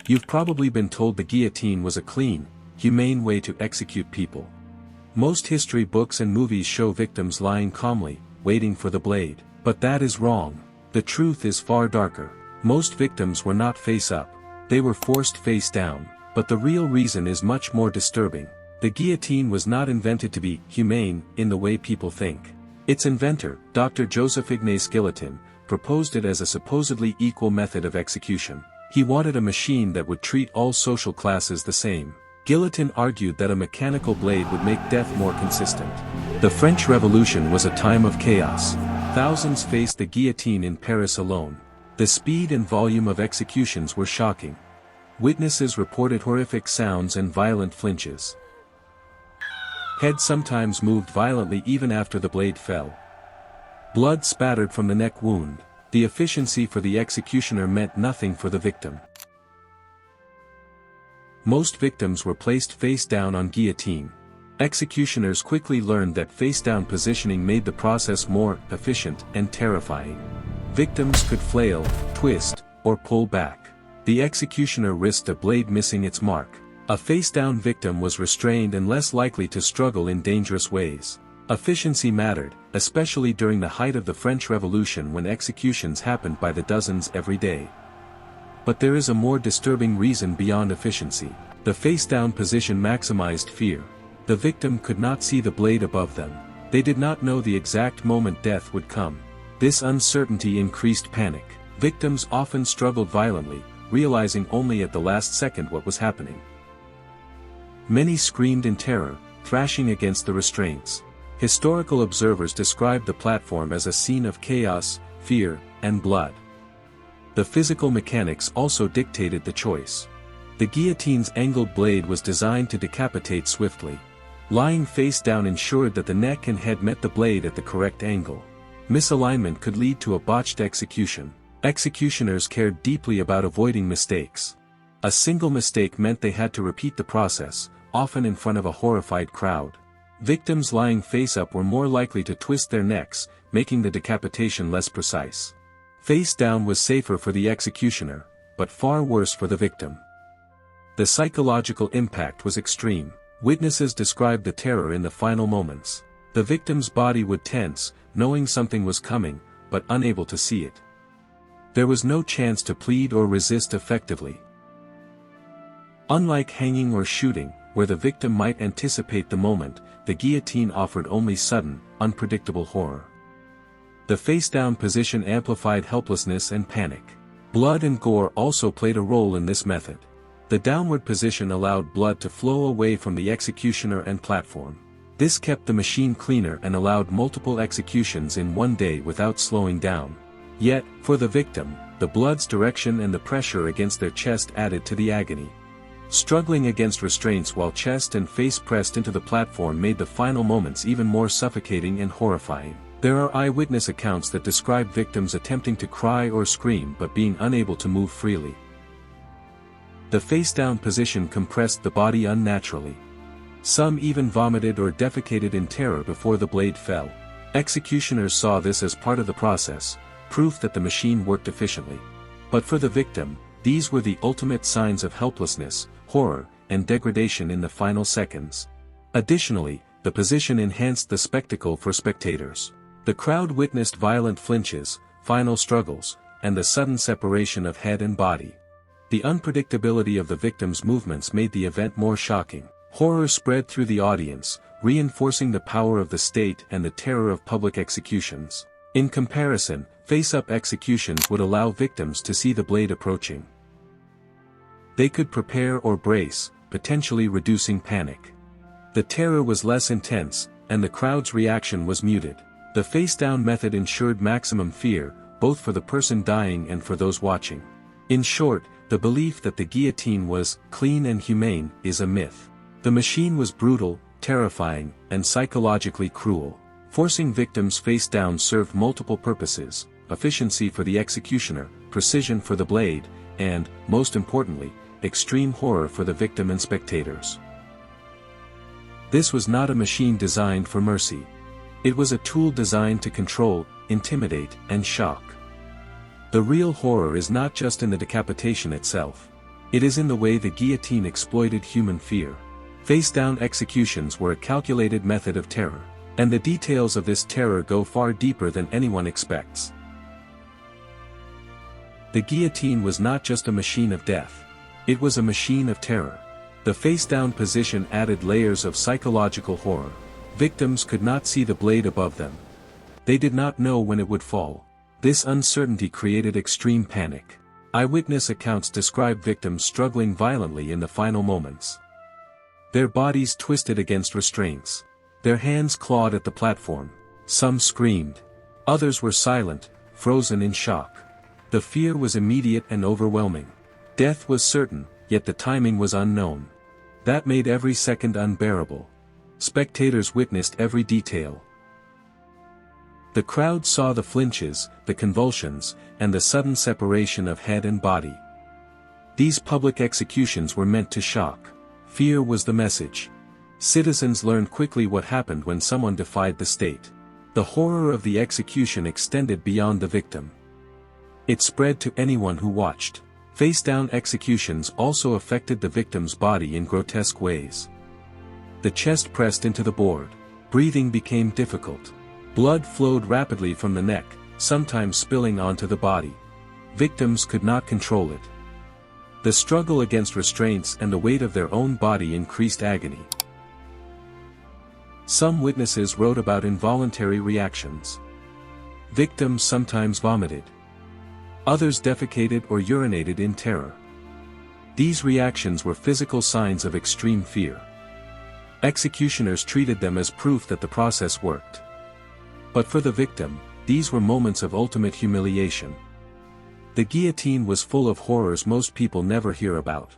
You've probably been told the guillotine was a clean, humane way to execute people. Most history books and movies show victims lying calmly, waiting for the blade. But that is wrong. The truth is far darker. Most victims were not face up. They were forced face down. But the real reason is much more disturbing. The guillotine was not invented to be humane in the way people think. Its inventor, Dr. Joseph Ignace Guillotine, proposed it as a supposedly equal method of execution. He wanted a machine that would treat all social classes the same. Guillotine argued that a mechanical blade would make death more consistent. The French Revolution was a time of chaos. Thousands faced the guillotine in Paris alone. The speed and volume of executions were shocking. Witnesses reported horrific sounds and violent flinches. Head sometimes moved violently even after the blade fell. Blood spattered from the neck wound. The efficiency for the executioner meant nothing for the victim. Most victims were placed face down on guillotine. Executioners quickly learned that face-down positioning made the process more efficient and terrifying. Victims could flail, twist, or pull back. The executioner risked a blade missing its mark. A face-down victim was restrained and less likely to struggle in dangerous ways. Efficiency mattered, especially during the height of the French Revolution when executions happened by the dozens every day. But there is a more disturbing reason beyond efficiency. The face-down position maximized fear. The victim could not see the blade above them. They did not know the exact moment death would come. This uncertainty increased panic. Victims often struggled violently, realizing only at the last second what was happening. Many screamed in terror, thrashing against the restraints. Historical observers described the platform as a scene of chaos, fear, and blood. The physical mechanics also dictated the choice. The guillotine's angled blade was designed to decapitate swiftly. Lying face down ensured that the neck and head met the blade at the correct angle. Misalignment could lead to a botched execution. Executioners cared deeply about avoiding mistakes. A single mistake meant they had to repeat the process, often in front of a horrified crowd. Victims lying face up were more likely to twist their necks, making the decapitation less precise. Face down was safer for the executioner, but far worse for the victim. The psychological impact was extreme. Witnesses described the terror in the final moments. The victim's body would tense, knowing something was coming, but unable to see it. There was no chance to plead or resist effectively. Unlike hanging or shooting, where the victim might anticipate the moment, the guillotine offered only sudden, unpredictable horror. The face-down position amplified helplessness and panic. Blood and gore also played a role in this method. The downward position allowed blood to flow away from the executioner and platform. This kept the machine cleaner and allowed multiple executions in one day without slowing down. Yet, for the victim, the blood's direction and the pressure against their chest added to the agony. Struggling against restraints while chest and face pressed into the platform made the final moments even more suffocating and horrifying. There are eyewitness accounts that describe victims attempting to cry or scream but being unable to move freely. The face-down position compressed the body unnaturally. Some even vomited or defecated in terror before the blade fell. Executioners saw this as part of the process, proof that the machine worked efficiently. But for the victim, these were the ultimate signs of helplessness, horror, and degradation in the final seconds. Additionally, the position enhanced the spectacle for spectators. The crowd witnessed violent flinches, final struggles, and the sudden separation of head and body. The unpredictability of the victim's movements made the event more shocking. Horror spread through the audience, reinforcing the power of the state and the terror of public executions. In comparison, face-up executions would allow victims to see the blade approaching. They could prepare or brace, potentially reducing panic. The terror was less intense, and the crowd's reaction was muted. The face-down method ensured maximum fear, both for the person dying and for those watching. In short, the belief that the guillotine was clean and humane is a myth. The machine was brutal, terrifying, and psychologically cruel. Forcing victims face down served multiple purposes: efficiency for the executioner, precision for the blade, and, most importantly, extreme horror for the victim and spectators. This was not a machine designed for mercy. It was a tool designed to control, intimidate, and shock. The real horror is not just in the decapitation itself. It is in the way the guillotine exploited human fear. Face-down executions were a calculated method of terror, and the details of this terror go far deeper than anyone expects. The guillotine was not just a machine of death. It was a machine of terror. The face-down position added layers of psychological horror. Victims could not see the blade above them. They did not know when it would fall. This uncertainty created extreme panic. Eyewitness accounts describe victims struggling violently in the final moments. Their bodies twisted against restraints. Their hands clawed at the platform. Some screamed. Others were silent, frozen in shock. The fear was immediate and overwhelming. Death was certain, yet the timing was unknown. That made every second unbearable. Spectators witnessed every detail. The crowd saw the flinches, the convulsions, and the sudden separation of head and body. These public executions were meant to shock. Fear was the message. Citizens learned quickly what happened when someone defied the state. The horror of the execution extended beyond the victim. It spread to anyone who watched. Face-down executions also affected the victim's body in grotesque ways. The chest pressed into the board. Breathing became difficult. Blood flowed rapidly from the neck, sometimes spilling onto the body. Victims could not control it. The struggle against restraints and the weight of their own body increased agony. Some witnesses wrote about involuntary reactions. Victims sometimes vomited. Others defecated or urinated in terror. These reactions were physical signs of extreme fear. Executioners treated them as proof that the process worked. But for the victim, these were moments of ultimate humiliation. The guillotine was full of horrors most people never hear about.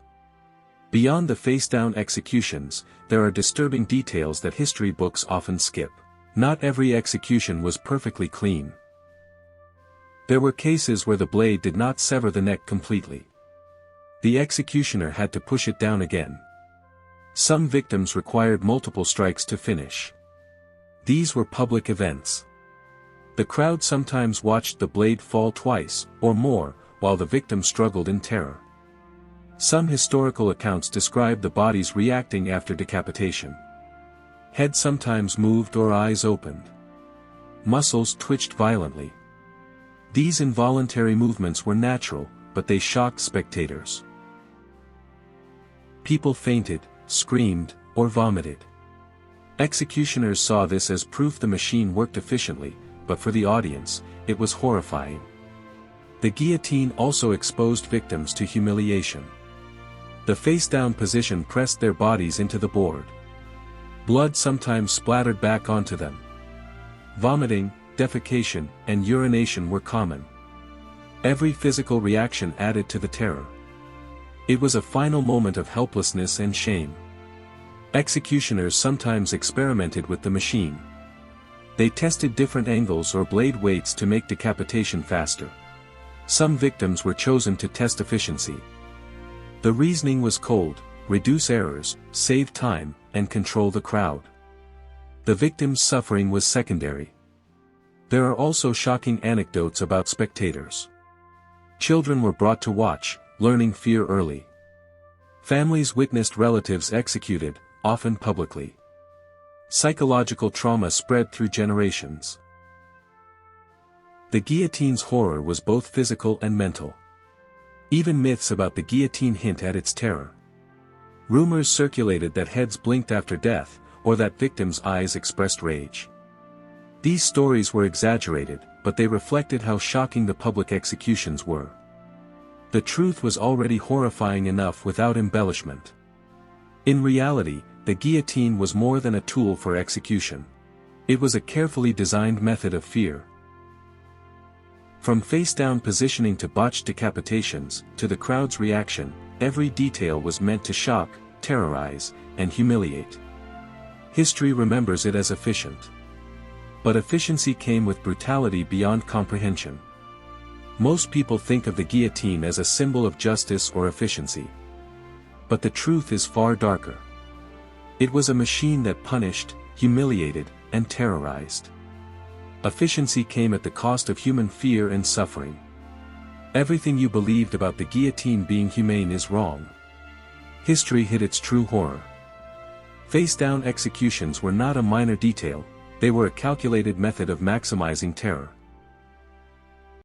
Beyond the face-down executions, there are disturbing details that history books often skip. Not every execution was perfectly clean. There were cases where the blade did not sever the neck completely. The executioner had to push it down again. Some victims required multiple strikes to finish. These were public events. The crowd sometimes watched the blade fall twice, or more, while the victim struggled in terror. Some historical accounts describe the bodies reacting after decapitation. Head sometimes moved or eyes opened. Muscles twitched violently. These involuntary movements were natural, but they shocked spectators. People fainted, screamed, or vomited. Executioners saw this as proof the machine worked efficiently, but for the audience, it was horrifying. The guillotine also exposed victims to humiliation. The face-down position pressed their bodies into the board. Blood sometimes splattered back onto them. Vomiting, defecation, and urination were common. Every physical reaction added to the terror. It was a final moment of helplessness and shame. Executioners sometimes experimented with the machine. They tested different angles or blade weights to make decapitation faster. Some victims were chosen to test efficiency. The reasoning was cold: reduce errors, save time, and control the crowd. The victim's suffering was secondary. There are also shocking anecdotes about spectators. Children were brought to watch, learning fear early. Families witnessed relatives executed, often publicly. Psychological trauma spread through generations. The guillotine's horror was both physical and mental. Even myths about the guillotine hint at its terror. Rumors circulated that heads blinked after death, or that victims' eyes expressed rage. These stories were exaggerated, but they reflected how shocking the public executions were. The truth was already horrifying enough without embellishment. In reality, the guillotine was more than a tool for execution. It was a carefully designed method of fear. From face-down positioning to botched decapitations, to the crowd's reaction, every detail was meant to shock, terrorize, and humiliate. History remembers it as efficient. But efficiency came with brutality beyond comprehension. Most people think of the guillotine as a symbol of justice or efficiency. But the truth is far darker. It was a machine that punished, humiliated, and terrorized. Efficiency came at the cost of human fear and suffering. Everything you believed about the guillotine being humane is wrong. History hid its true horror. Face-down executions were not a minor detail, they were a calculated method of maximizing terror.